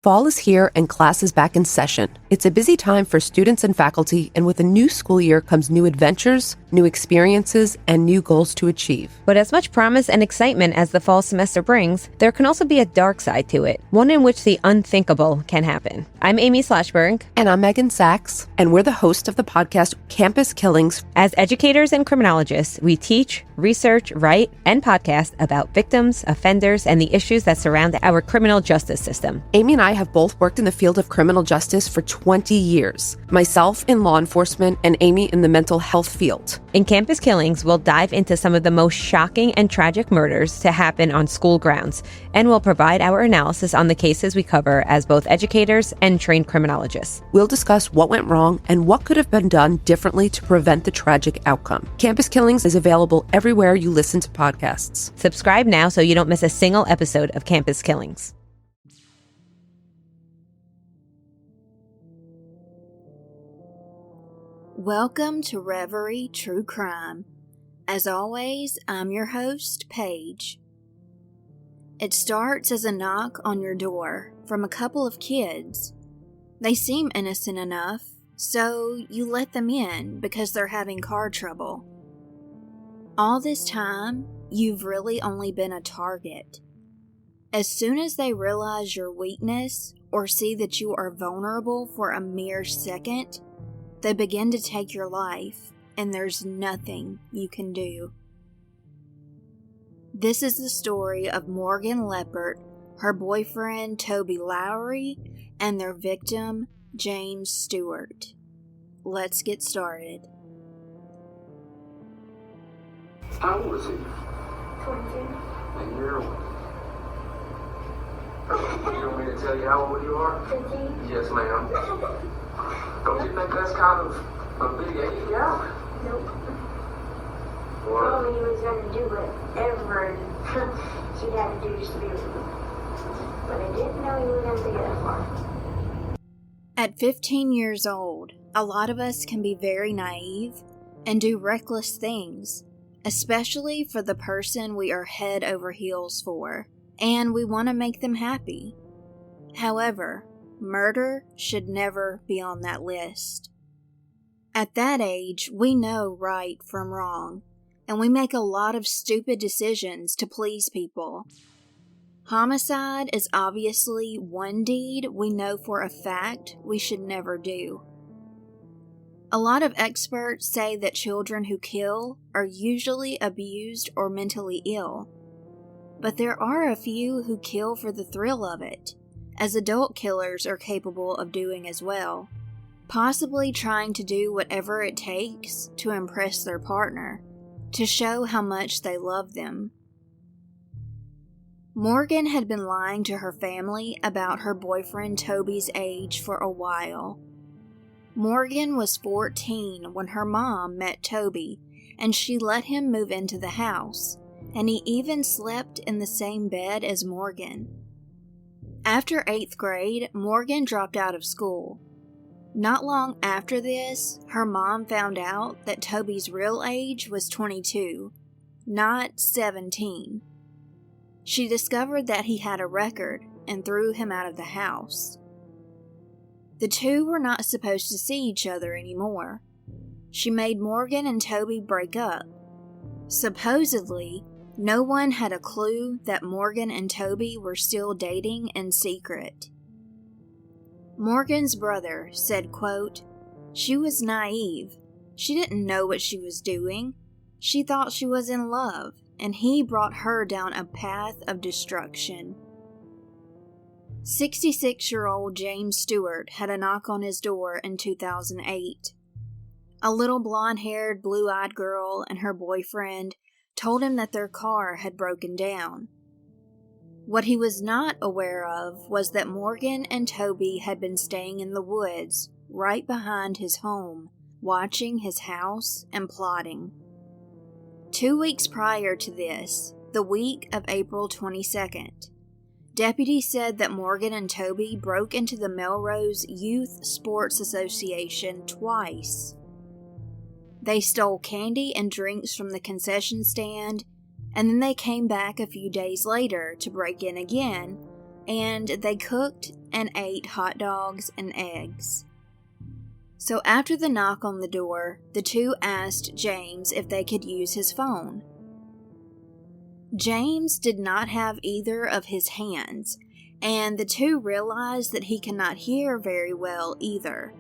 Fall is here and class is back in session. It's a busy time for students and faculty, and with a new school year comes new adventures, new experiences, and new goals to achieve. But as much promise and excitement as the fall semester brings, there can also be a dark side to it, one in which the unthinkable can happen. I'm Amy Slashberg. And I'm Megan Sachs, and we're the host of the podcast Campus Killings. As educators and criminologists, we teach, research, write, and podcast about victims, offenders, and the issues that surround our criminal justice system. Amy and I have both worked in the field of criminal justice for 20 years. Myself in law enforcement and Amy in the mental health field. In Campus Killings, we'll dive into some of the most shocking and tragic murders to happen on school grounds, and we'll provide our analysis on the cases we cover as both educators and trained criminologists. We'll discuss what went wrong and what could have been done differently to prevent the tragic outcome. Campus Killings is available everywhere you listen to podcasts. Subscribe now so you don't miss a single episode of Campus Killings. Welcome to Reverie True Crime. As always, I'm your host, Paige. It starts as a knock on your door from a couple of kids. They seem innocent enough, so you let them in because they're having car trouble. All this time, you've really only been a target. As soon as they realize your weakness or see that you are vulnerable for a mere second, they begin to take your life, and there's nothing you can do. This is the story of Morgan Leppert, her boyfriend Toby Lowry, and their victim, James Stewart. Let's get started. How old is he? 22. And you're... You want me to tell you how old you are? 15. Yes, ma'am. Don't you think that's kind of a big age gap? Nope. Told Or, me he was going to do whatever she'd have to do just to be with me. But I didn't know he was going to take it that far. At 15 years old, a lot of us can be very naive and do reckless things, especially for the person we are head over heels for, and we want to make them happy. However, murder should never be on that list. At that age, we know right from wrong, and we make a lot of stupid decisions to please people. Homicide is obviously one deed we know for a fact we should never do. A lot of experts say that children who kill are usually abused or mentally ill, but there are a few who kill for the thrill of it, as adult killers are capable of doing as well, possibly trying to do whatever it takes to impress their partner, to show how much they love them. Morgan had been lying to her family about her boyfriend Toby's age for a while. Morgan was 14 when her mom met Toby, and she let him move into the house, and he even slept in the same bed as Morgan. After 8th grade, Morgan dropped out of school. Not long after this, her mom found out that Toby's real age was 22, not 17. She discovered that he had a record and threw him out of the house. The two were not supposed to see each other anymore. She made Morgan and Toby break up. Supposedly, no one had a clue that Morgan and Toby were still dating in secret. Morgan's brother said, quote, "She was naive. She didn't know what she was doing. She thought she was in love, and he brought her down a path of destruction." 66-year-old James Stewart had a knock on his door in 2008. A little blonde-haired, blue-eyed girl and her boyfriend told him that their car had broken down. What he was not aware of was that Morgan and Toby had been staying in the woods right behind his home, watching his house and plotting. 2 weeks prior to this, the week of April 22nd, deputies said that Morgan and Toby broke into the Melrose Youth Sports Association twice. They stole candy and drinks from the concession stand, and then they came back a few days later to break in again, and they cooked and ate hot dogs and eggs. So after the knock on the door, the two asked James if they could use his phone. James did not have either of his hands, and the two realized that he cannot hear very well either.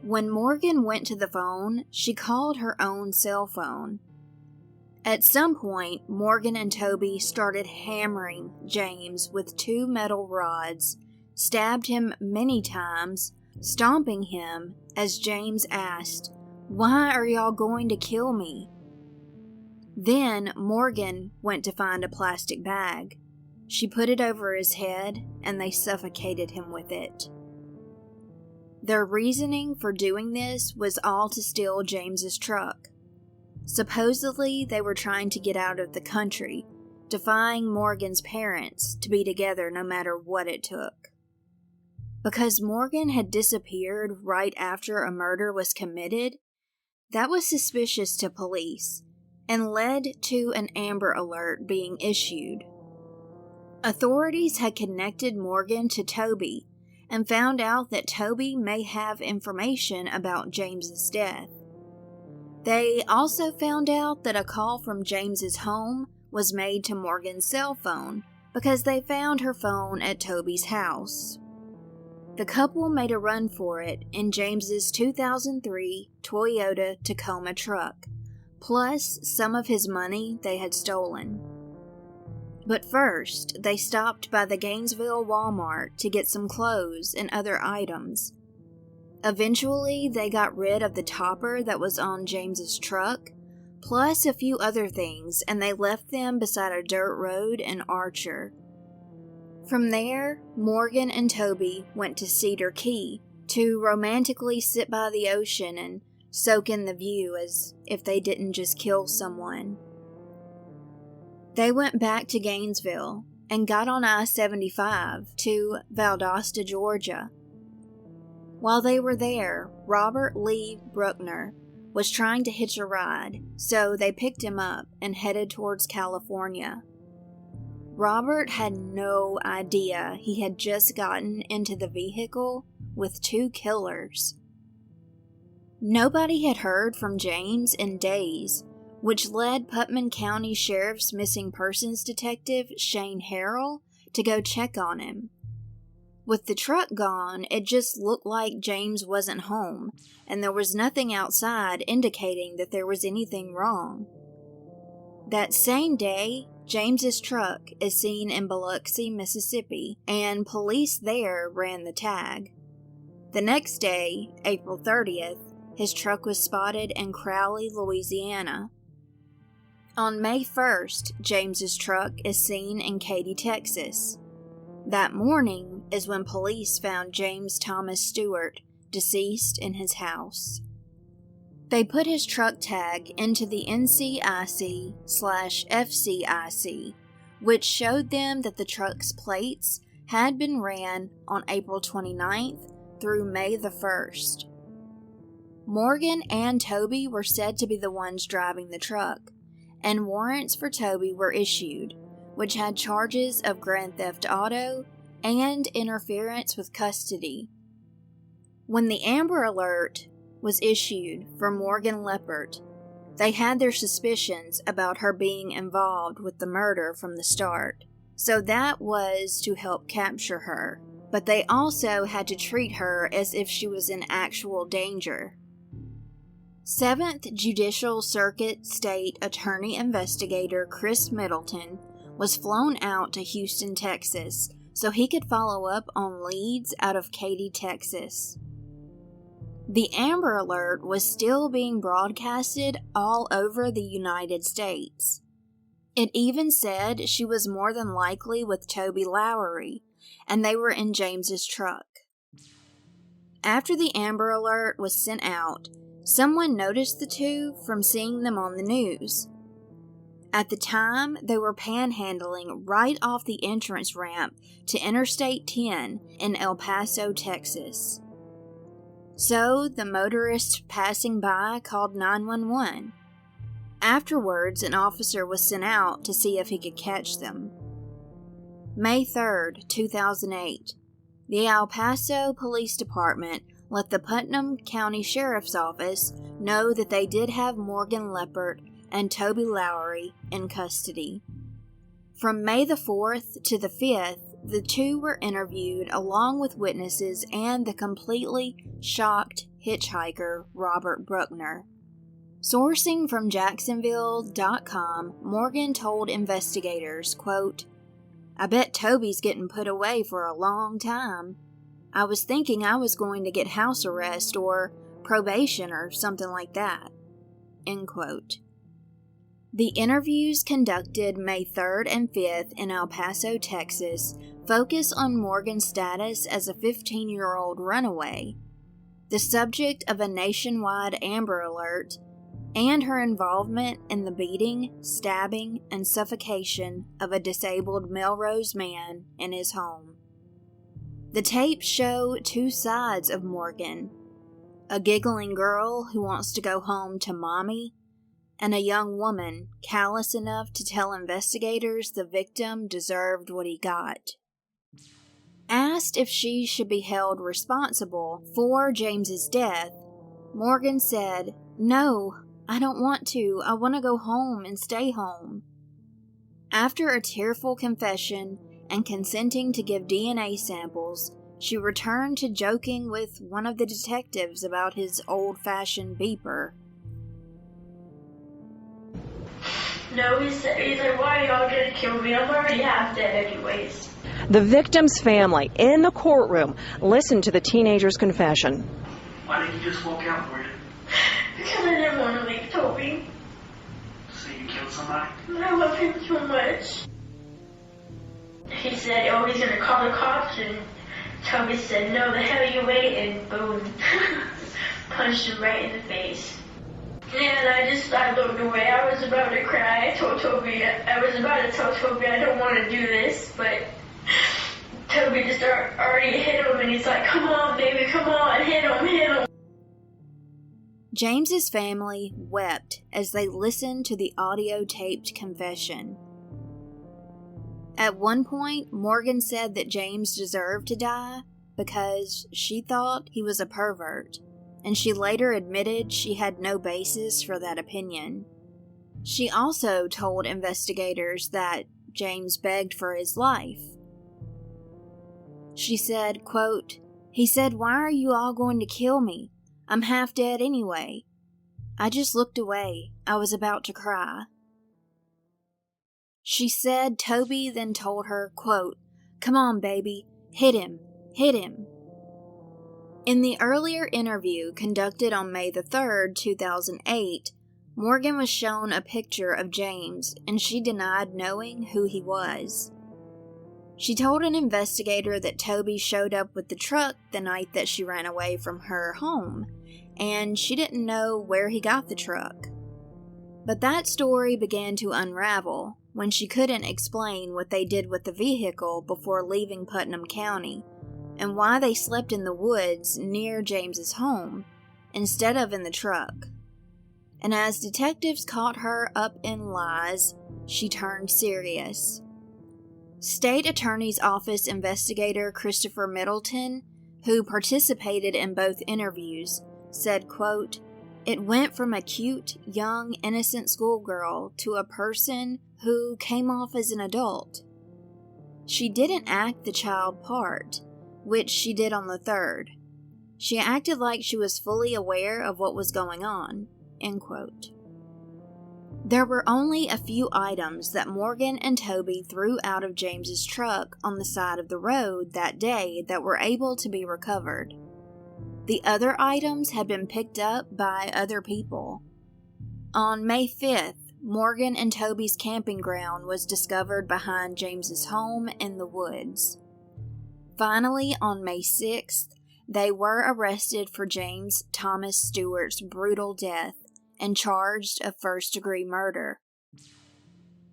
When Morgan went to the phone, she called her own cell phone. At some point, Morgan and Toby started hammering James with 2 metal rods, stabbed him many times, stomping him as James asked, "Why are y'all going to kill me?" Then Morgan went to find a plastic bag. She put it over his head and they suffocated him with it. Their reasoning for doing this was all to steal James's truck. Supposedly, they were trying to get out of the country, defying Morgan's parents to be together no matter what it took. Because Morgan had disappeared right after a murder was committed, that was suspicious to police and led to an Amber Alert being issued. Authorities had connected Morgan to Toby and found out that Toby may have information about James's death. They also found out that a call from James's home was made to Morgan's cell phone because they found her phone at Toby's house. The couple made a run for it in James's 2003 Toyota Tacoma truck, plus some of his money they had stolen. But first, they stopped by the Gainesville Walmart to get some clothes and other items. Eventually, they got rid of the topper that was on James's truck, plus a few other things, and they left them beside a dirt road in Archer. From there, Morgan and Toby went to Cedar Key to romantically sit by the ocean and soak in the view as if they didn't just kill someone. They went back to Gainesville and got on I-75 to Valdosta, Georgia. While they were there, Robert Lee Bruckner was trying to hitch a ride, so they picked him up and headed towards California. Robert had no idea he had just gotten into the vehicle with 2 killers. Nobody had heard from James in days, which led Putnam County Sheriff's Missing Persons Detective Shane Harrell to go check on him. With the truck gone, it just looked like James wasn't home, and there was nothing outside indicating that there was anything wrong. That same day, James's truck is seen in Biloxi, Mississippi, and police there ran the tag. The next day, April 30th, his truck was spotted in Crowley, Louisiana. On May 1st, James's truck is seen in Katy, Texas. That morning is when police found James Thomas Stewart deceased in his house. They put his truck tag into the NCIC/FCIC, which showed them that the truck's plates had been ran on April 29th through May the 1st. Morgan and Toby were said to be the ones driving the truck, and warrants for Toby were issued, which had charges of grand theft auto and interference with custody. When the Amber Alert was issued for Morgan Leppert, they had their suspicions about her being involved with the murder from the start, so that was to help capture her, but they also had to treat her as if she was in actual danger. 7th Judicial Circuit State Attorney Investigator Chris Middleton was flown out to Houston, Texas, so he could follow up on leads out of Katy, Texas. The Amber Alert was still being broadcasted all over the United States. It even said she was more than likely with Toby Lowry, and they were in James's truck. After the Amber Alert was sent out, someone noticed the two from seeing them on the news. At the time, they were panhandling right off the entrance ramp to Interstate 10 in El Paso, Texas. So, the motorist passing by called 911. Afterwards, an officer was sent out to see if he could catch them. May 3rd, 2008. The El Paso Police Department let the Putnam County Sheriff's Office know that they did have Morgan Leppert and Toby Lowry in custody. From May the 4th to the 5th, the two were interviewed along with witnesses and the completely shocked hitchhiker Robert Bruckner. Sourcing from Jacksonville.com, Morgan told investigators, quote, "I bet Toby's getting put away for a long time. I was thinking I was going to get house arrest or probation or something like that." End quote. The interviews conducted May 3rd and 5th in El Paso, Texas, focus on Morgan's status as a 15-year-old runaway, the subject of a nationwide Amber Alert, and her involvement in the beating, stabbing, and suffocation of a disabled Melrose man in his home. The tapes show two sides of Morgan: a giggling girl who wants to go home to mommy, and a young woman callous enough to tell investigators the victim deserved what he got. Asked if she should be held responsible for James's death, Morgan said, "No, I don't want to. I want to go home and stay home." After a tearful confession and consenting to give DNA samples, she returned to joking with one of the detectives about his old-fashioned beeper. No, he's like, "Why are y'all gonna kill me? I'm already half dead anyways." The victim's family in the courtroom listened to the teenager's confession. Why didn't you just walk out for you? Because I didn't want to leave Toby. So you killed somebody? I love him so much. He said, "Oh, he's gonna call the cops," and Toby said, "No, the hell you wait," and boom. Punched him right in the face. And I looked away. I was about to cry. I was about to tell Toby I don't want to do this, but Toby just already hit him, and he's like, "Come on, baby, come on, hit him. James's family wept as they listened to the audio-taped confession. At one point, Morgan said that James deserved to die because she thought he was a pervert, and she later admitted she had no basis for that opinion. She also told investigators that James begged for his life. She said, quote, "He said, 'Why are you all going to kill me? I'm half dead anyway.' I just looked away. I was about to cry." She said Toby then told her, quote, "Come on, baby, hit him, hit him." In the earlier interview conducted on May the 3rd, 2008, Morgan was shown a picture of James, and she denied knowing who he was. She told an investigator that Toby showed up with the truck the night that she ran away from her home, and she didn't know where he got the truck. But that story began to unravel when she couldn't explain what they did with the vehicle before leaving Putnam County, and why they slept in the woods near James's home instead of in the truck. And as detectives caught her up in lies, she turned serious. State Attorney's Office investigator Christopher Middleton, who participated in both interviews, said, quote, "It went from a cute, young, innocent schoolgirl to a person who came off as an adult. She didn't act the child part, which she did on the 3rd. She acted like she was fully aware of what was going on." End quote. There were only a few items that Morgan and Toby threw out of James's truck on the side of the road that day that were able to be recovered. The other items had been picked up by other people. On May 5th, Morgan and Toby's camping ground was discovered behind James's home in the woods. Finally, on May 6th, they were arrested for James Thomas Stewart's brutal death and charged of first-degree murder.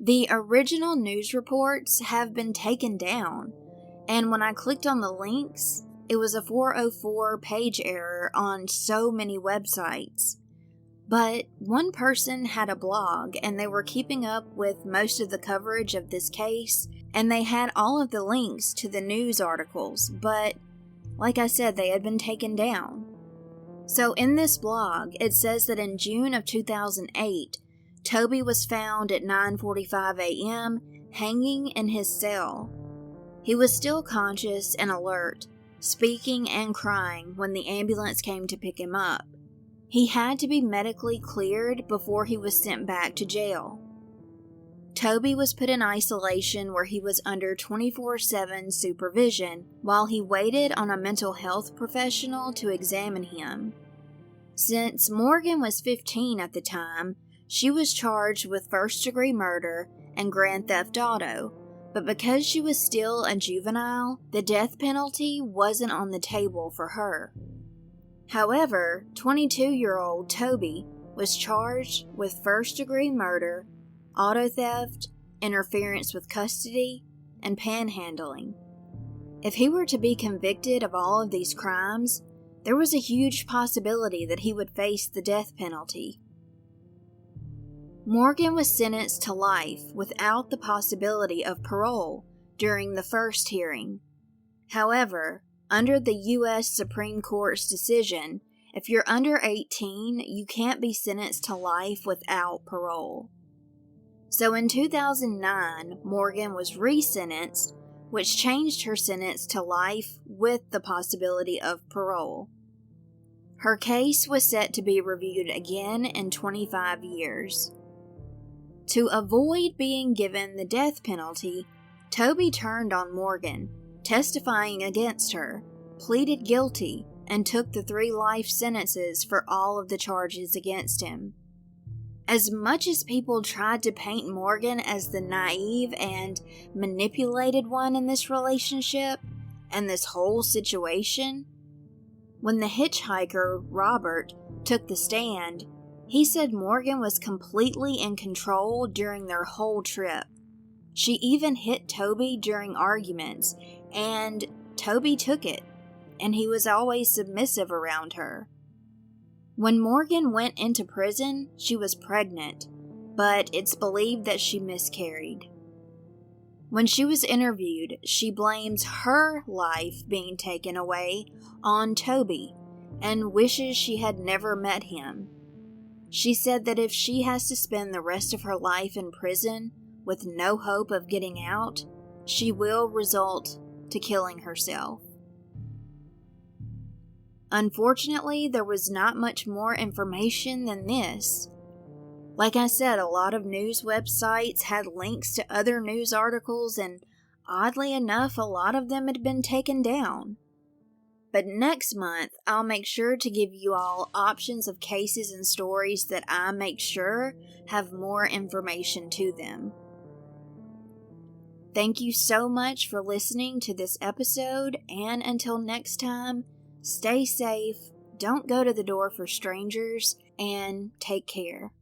The original news reports have been taken down, and when I clicked on the links, it was a 404 page error on so many websites. But one person had a blog, and they were keeping up with most of the coverage of this case, and they had all of the links to the news articles, but like I said, they had been taken down. So in this blog, it says that in June of 2008, Toby was found at 9:45 a.m. hanging in his cell. He was still conscious and alert, speaking and crying when the ambulance came to pick him up. He had to be medically cleared before he was sent back to jail. Toby was put in isolation where he was under 24/7 supervision while he waited on a mental health professional to examine him. Since Morgan was 15 at the time, she was charged with first-degree murder and grand theft auto, but because she was still a juvenile, the death penalty wasn't on the table for her. However, 22-year-old Toby was charged with first-degree murder, auto theft, interference with custody, and panhandling. If he were to be convicted of all of these crimes, there was a huge possibility that he would face the death penalty. Morgan was sentenced to life without the possibility of parole during the first hearing. However, under the U.S. Supreme Court's decision, if you're under 18, you can't be sentenced to life without parole. So in 2009, Morgan was re-sentenced, which changed her sentence to life with the possibility of parole. Her case was set to be reviewed again in 25 years. To avoid being given the death penalty, Toby turned on Morgan, testifying against her, pleaded guilty, and took the 3 life sentences for all of the charges against him. As much as people tried to paint Morgan as the naive and manipulated one in this relationship and this whole situation, when the hitchhiker, Robert, took the stand, he said Morgan was completely in control during their whole trip. She even hit Toby during arguments, and Toby took it, and he was always submissive around her. When Morgan went into prison, she was pregnant, but it's believed that she miscarried. When she was interviewed, she blames her life being taken away on Toby and wishes she had never met him. She said that if she has to spend the rest of her life in prison with no hope of getting out, she will resort to killing herself. Unfortunately, there was not much more information than this. Like I said, a lot of news websites had links to other news articles, and oddly enough, a lot of them had been taken down. But next month, I'll make sure to give you all options of cases and stories that I make sure have more information to them. Thank you so much for listening to this episode, and until next time, stay safe, don't go to the door for strangers, and take care.